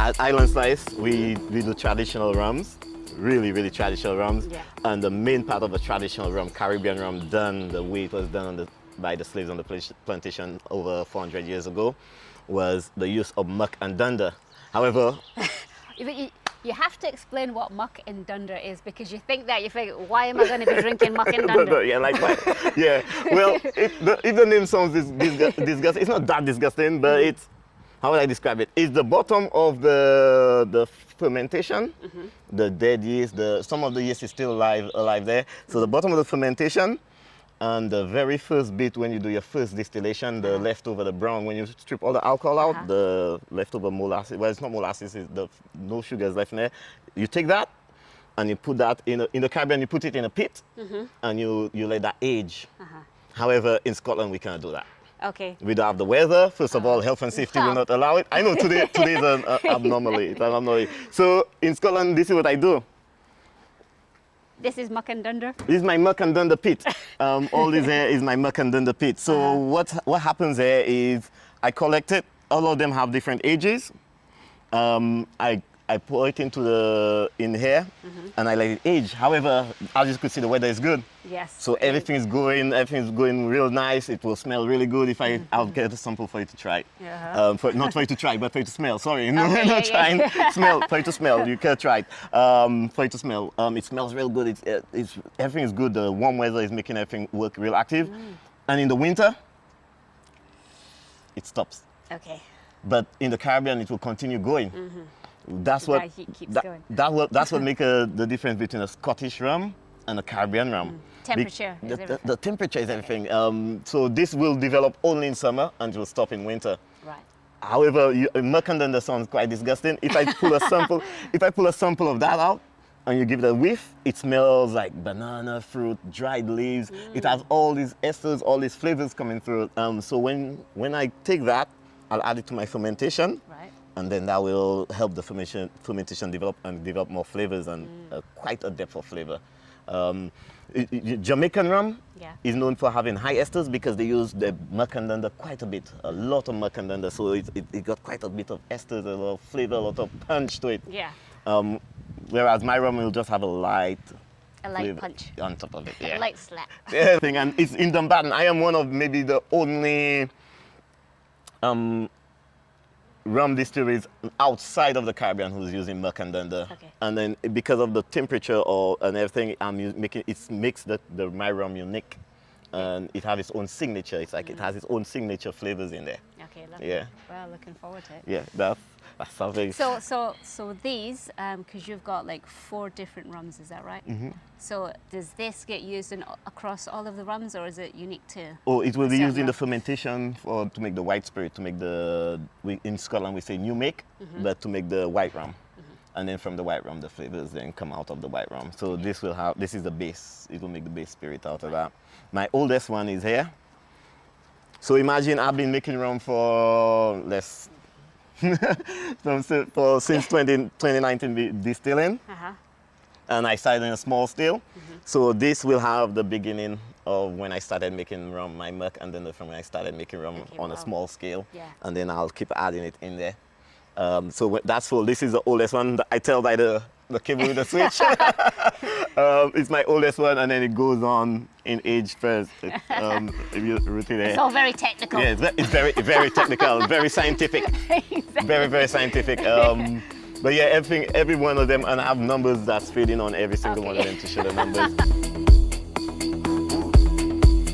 At Island Slice, we do traditional rums, really traditional rums. Yeah. And the main part of the traditional rum, Caribbean rum, done the way it was done by the slaves on the plantation over 400 years ago, was the use of muck and dunder. However, you have to explain what muck and dunder is, because you think, why am I going to be drinking muck and dunder? yeah, like that. Yeah. Well, if the name sounds disgusting, it's not that disgusting, but it's, how would I describe it? It's the bottom of the fermentation, the dead yeast. Some of the yeast is still alive there. So the bottom of the fermentation, and the very first bit when you do your first distillation, the leftover, the brown, when you strip all the alcohol out, the leftover molasses, well, it's not molasses, it's no sugars left in there. You take that and you put that in the Caribbean, you put it in a pit and you let that age. However, in Scotland, we cannot do that. Okay. We don't have the weather. First of all, health and safety will not allow it. I know today's an abnormally. It's an anomaly. So in Scotland, this is what I do. This is muck and dunder? This is my muck and dunder pit. All this here is my muck and dunder pit. So what happens here is I collect it. All of them have different ages. I pour it in here and I let it age. However, as you could see, the weather is good. Yes. So everything's going real nice. It will smell really good if I'll get a sample for you to try. Not for you to try, but for you to smell. Sorry, not trying. Smell, for you to smell. You can try it. For you to smell. It smells real good. Everything is good. The warm weather is making everything work real active. And in the winter, it stops. Okay. But in the Caribbean, it will continue going. That's what makes the difference between a Scottish rum and a Caribbean rum. Temperature is everything. The temperature is everything. So this will develop only in summer and it will stop in winter. Right. However, muck and dunder sounds quite disgusting. If I pull a sample of that out and you give it a whiff, it smells like banana, fruit, dried leaves. It has all these esters, all these flavors coming through. So when I take that, I'll add it to my fermentation. Right. And then that will help the fermentation develop more flavors and quite a depth of flavor. Jamaican rum is known for having high esters because they use the muck and dunder quite a bit, a lot of muck and dunder. So it got quite a bit of esters, a lot of flavor, a lot of punch to it. Yeah. Whereas my rum will just have a light punch on top of it. Yeah. A light slap. Yeah. And it's in Dumbarton. I am one of maybe the only rum distilleries outside of the Caribbean who's using muck and dunder. Okay. And then because of the temperature and everything, it makes my rum unique. And it has its own signature. It's like it has its own signature flavors in there. Okay, lovely. Yeah. Well, looking forward to it. Yeah, that's something. So these, because you've got like 4 different rums, is that right? So does this get used across all of the rums, or is it unique to? Oh, it will be certain used in the rums? fermentation to make the white spirit, to make in Scotland we say new make, but to make the white rum. And then from the white rum, the flavors then come out of the white rum. So this is the base. It will make the base spirit out of that. My oldest one is here. So imagine I've been making rum since 2019 distilling. And I started in a small scale. So this will have the beginning of when I started making rum, my muck, and then from when I started making rum on a small scale. Yeah. And then I'll keep adding it in there. So that's full. This is the oldest one. I tell by the cable with the switch. It's my oldest one, and then it goes on in age first. If you root it there. It's all very technical. Yeah, it's very technical, very scientific. Exactly. Very scientific. But yeah, every one of them, and I have numbers that's fading on every single one of them to show the numbers.